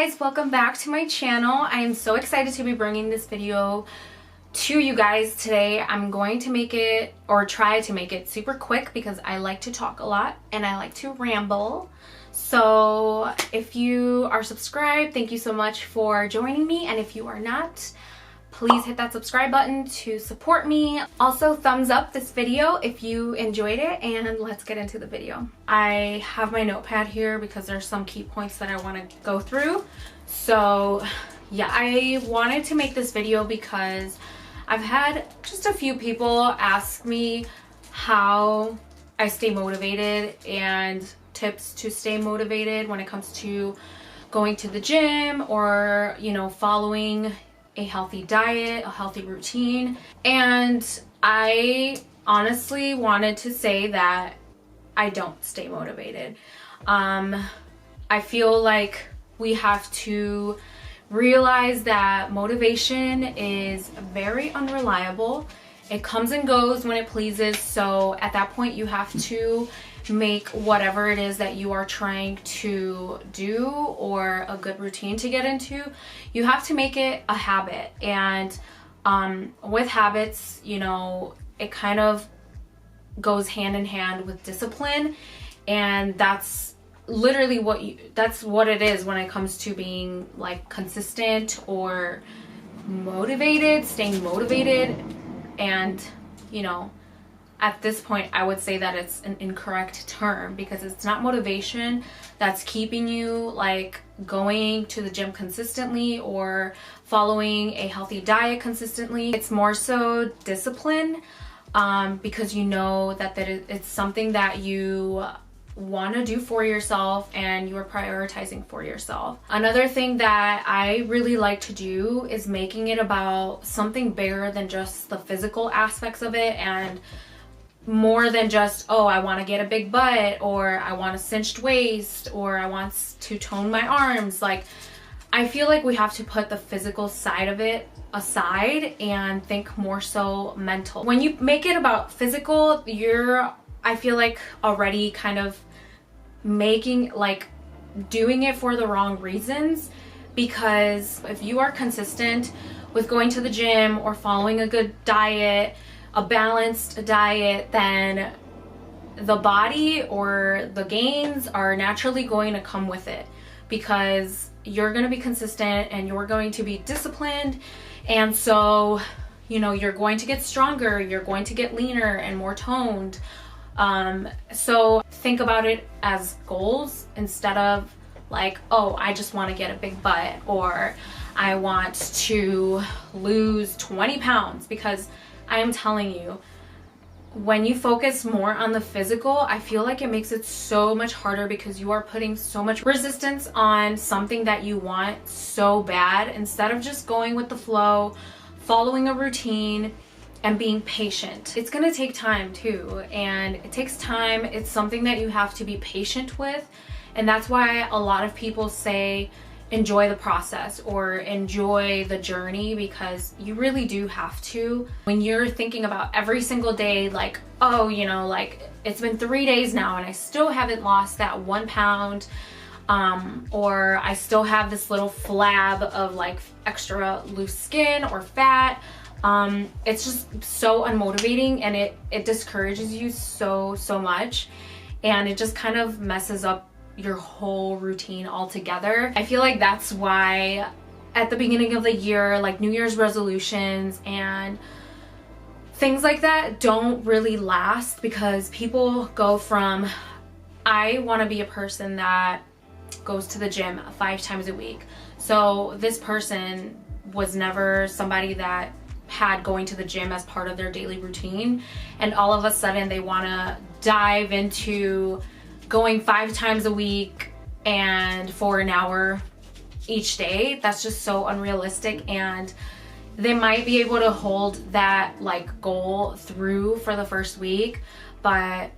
guys, welcome back to my channel. I am so excited to be bringing this video to you guys today. I'm going to make it, or try to make it, super quick because I like to talk a lot and I like to ramble. So if you are subscribed, thank you so much for joining me, and if you are not, please hit that subscribe button to support me. Also, thumbs up this video if you enjoyed it, and let's get into the video. I have my notepad here because there's some key points that I want to go through. So yeah, I wanted to make this video because I've had just a few people ask me how I stay motivated and tips to stay motivated when it comes to going to the gym or, you know, following a healthy diet, a healthy routine. And I honestly wanted to say that I don't stay motivated. I feel like we have to realize that motivation is very unreliable. It comes and goes when it pleases. So at that point, you have to make whatever it is that you are trying to do or a good routine to get into, you have to make it a habit. And with habits, you know, it kind of goes hand in hand with discipline, and that's literally that's what it is when it comes to being like consistent or motivated, staying motivated. And you know, at this point, I would say that it's an incorrect term because it's not motivation that's keeping you like going to the gym consistently or following a healthy diet consistently. It's more so discipline, because you know that it's something that you want to do for yourself and you are prioritizing for yourself. Another thing that I really like to do is making it about something bigger than just the physical aspects of it, and more than just, oh, I want to get a big butt, or I want a cinched waist, or I want to tone my arms. Like, I feel like we have to put the physical side of it aside and think more so mental. When you make it about physical, I feel like already kind of doing it for the wrong reasons, because if you are consistent with going to the gym or following a good diet, a balanced diet, then the body or the gains are naturally going to come with it, because you're going to be consistent and you're going to be disciplined. And so, you know, you're going to get stronger, you're going to get leaner and more toned. So think about it as goals instead of like, oh, I just want to get a big butt, or I want to lose 20 pounds, because I am telling you, when you focus more on the physical, I feel like it makes it so much harder because you are putting so much resistance on something that you want so bad, instead of just going with the flow, following a routine, and being patient. It's gonna take time too, and it takes time. It's something that you have to be patient with, and that's why a lot of people say enjoy the process or enjoy the journey, because you really do have to. When you're thinking about every single day, like, oh, you know, like it's been 3 days now and I still haven't lost that 1 pound, or I still have this little flab of like extra loose skin or fat, it's just so unmotivating, and it discourages you so much, and it just kind of messes up your whole routine altogether. I feel like that's why at the beginning of the year, like New Year's resolutions and things like that don't really last, because people go from, I want to be a person that goes to the gym 5 times a week. So this person was never somebody that had going to the gym as part of their daily routine, and all of a sudden they want to dive into going 5 times a week and for an hour each day. That's just so unrealistic, and they might be able to hold that like goal through for the first week, but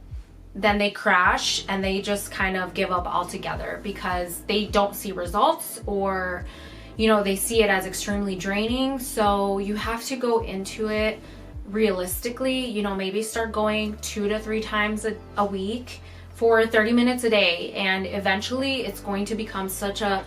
then they crash and they just kind of give up altogether because they don't see results, or you know, they see it as extremely draining. So you have to go into it realistically. You know, maybe start going 2 to 3 times a week for 30 minutes a day, and eventually it's going to become such a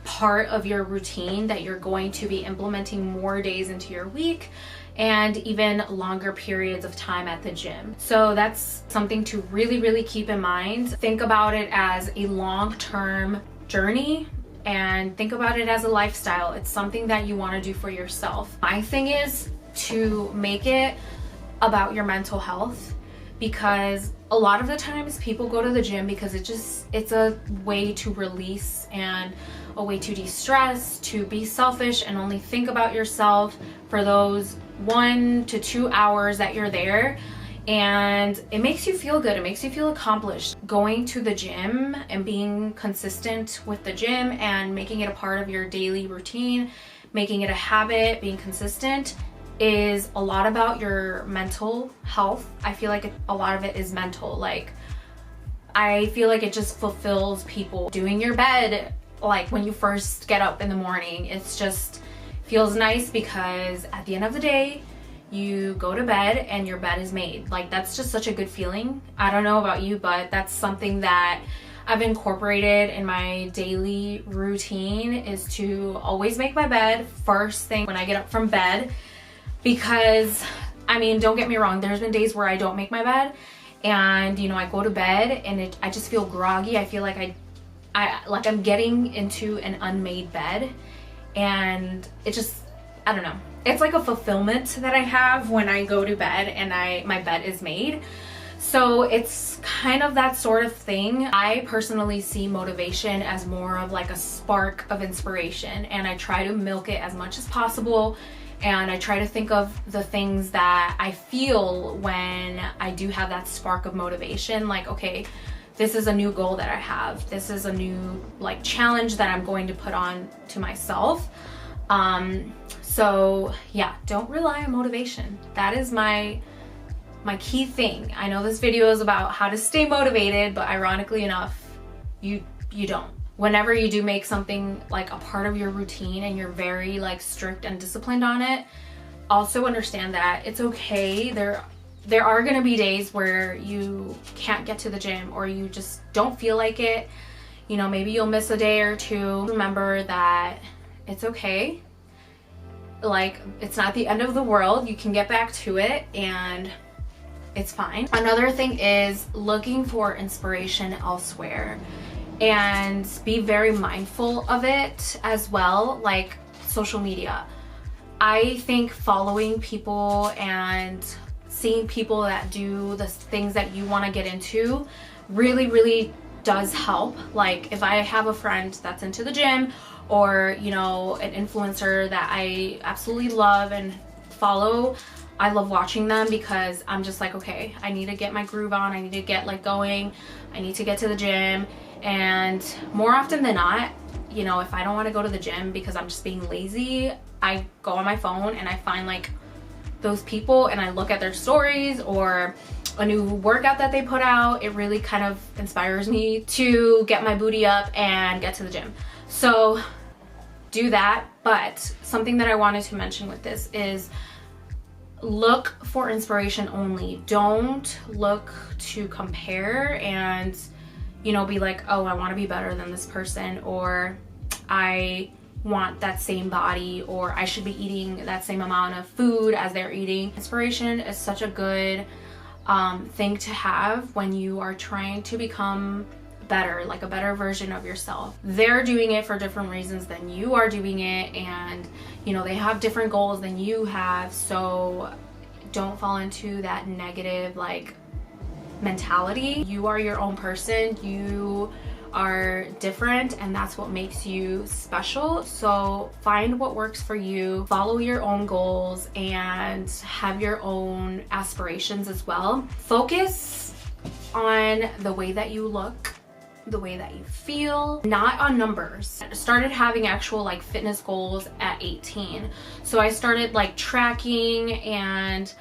part of your routine that you're going to be implementing more days into your week and even longer periods of time at the gym. So that's something to really, really keep in mind. Think about it as a long-term journey and think about it as a lifestyle. It's something that you want to do for yourself. My thing is to make it about your mental health, because a lot of the times people go to the gym because it's a way to release and a way to de-stress, to be selfish and only think about yourself for those 1 to 2 hours that you're there. And it makes you feel good. It makes you feel accomplished. Going to the gym and being consistent with the gym and making it a part of your daily routine, making it a habit, being consistent, is a lot about your mental health. I feel like a lot of it is mental. Like, I feel like it just fulfills people. Doing your bed, like when you first get up in the morning, it's just feels nice because at the end of the day, you go to bed and your bed is made. Like, that's just such a good feeling. I don't know about you, but that's something that I've incorporated in my daily routine, is to always make my bed first thing when I get up from bed. Because, I mean, don't get me wrong, there's been days where I don't make my bed and, you know, I go to bed and I just feel groggy. I feel like I'm getting into an unmade bed, and it just, I don't know. It's like a fulfillment that I have when I go to bed and my bed is made. So it's kind of that sort of thing. I personally see motivation as more of like a spark of inspiration, and I try to milk it as much as possible. And I try to think of the things that I feel when I do have that spark of motivation. Like, okay, this is a new goal that I have. This is a new like challenge that I'm going to put on to myself. So yeah, don't rely on motivation. That is my key thing. I know this video is about how to stay motivated, but ironically enough, you don't. Whenever you do make something like a part of your routine and you're very like strict and disciplined on it, also understand that it's okay. There are gonna be days where you can't get to the gym or you just don't feel like it. You know, maybe you'll miss a day or two. Remember that it's okay. Like, it's not the end of the world. You can get back to it and it's fine. Another thing is looking for inspiration elsewhere, and be very mindful of it as well, like social media. I think following people and seeing people that do the things that you want to get into really, really does help. Like, if I have a friend that's into the gym, or, you know, an influencer that I absolutely love and follow, I love watching them because I'm just like, okay, I need to get my groove on, I need to get like going, I need to get to the gym. And more often than not, you know, if I don't want to go to the gym because I'm just being lazy, I go on my phone and I find like those people and I look at their stories or a new workout that they put out. It really kind of inspires me to get my booty up and get to the gym. So do that. But something that I wanted to mention with this is look for inspiration only. Don't look to compare and, you know, be like, oh, I want to be better than this person, or I want that same body, or I should be eating that same amount of food as they're eating. Inspiration is such a good thing to have when you are trying to become better, like a better version of yourself. They're doing it for different reasons than you are doing it, and you know, they have different goals than you have. So don't fall into that negative like mentality. You are your own person, you are different, and that's what makes you special. So find what works for you, follow your own goals, and have your own aspirations as well. Focus on the way that you look, the way that you feel, not on numbers. I started having actual like fitness goals at 18. So I started like tracking and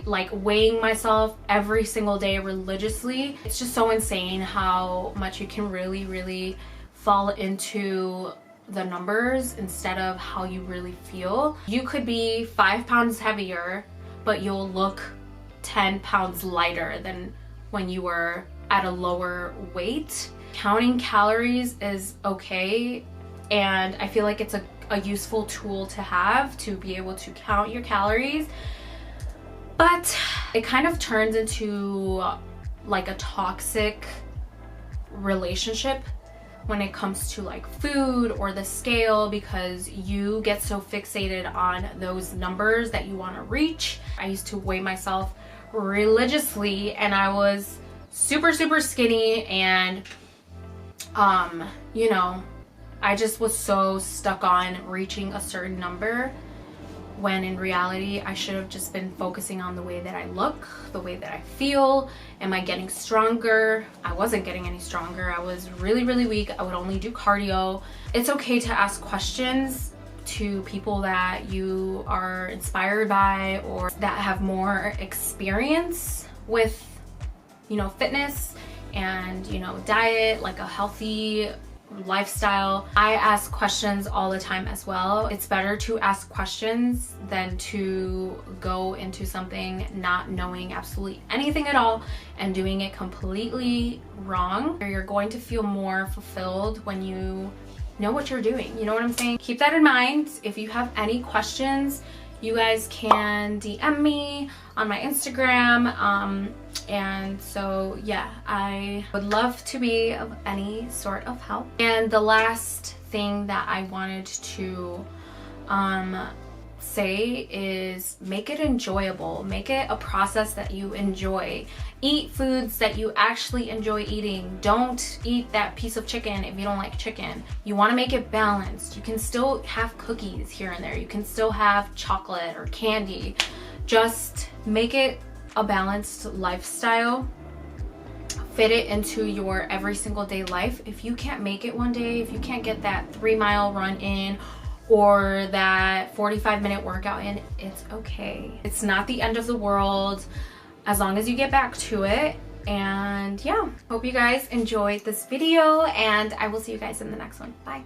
like weighing myself every single day religiously. It's just so insane how much you can really fall into the numbers instead of how you really feel. You could be 5 pounds heavier, but you'll look 10 pounds lighter than when you were at a lower weight. Counting calories is okay, and I feel like it's a useful tool to have, to be able to count your calories, but it kind of turns into like a toxic relationship when it comes to like food or the scale, because you get so fixated on those numbers that you want to reach. I used to weigh myself religiously, and I was super skinny, and you know, I just was so stuck on reaching a certain number, when in reality I should have just been focusing on the way that I look, the way that I feel. Am I getting stronger? I wasn't getting any stronger. I was really weak. I would only do cardio. It's okay to ask questions to people that you are inspired by, or that have more experience with, you know, fitness and, you know, diet, like a healthy lifestyle. I ask questions all the time as well. It's better to ask questions than to go into something not knowing absolutely anything at all and doing it completely wrong. You're going to feel more fulfilled when you know what you're doing. You know what I'm saying? Keep that in mind. If you have any questions, you guys can DM me on my Instagram. And so yeah, I would love to be of any sort of help. And the last thing that I wanted to say is make it enjoyable. Make it a process that you enjoy. Eat foods that you actually enjoy eating. Don't eat that piece of chicken if you don't like chicken. You want to make it balanced. You can still have cookies here and there. You can still have chocolate or candy. Just make it a balanced lifestyle. Fit it into your every single day life. If you can't make it one day, if you can't get that 3-mile run in or that 45-minute workout in, it's okay. It's not the end of the world as long as you get back to it. And yeah, hope you guys enjoyed this video, and I will see you guys in the next one. Bye.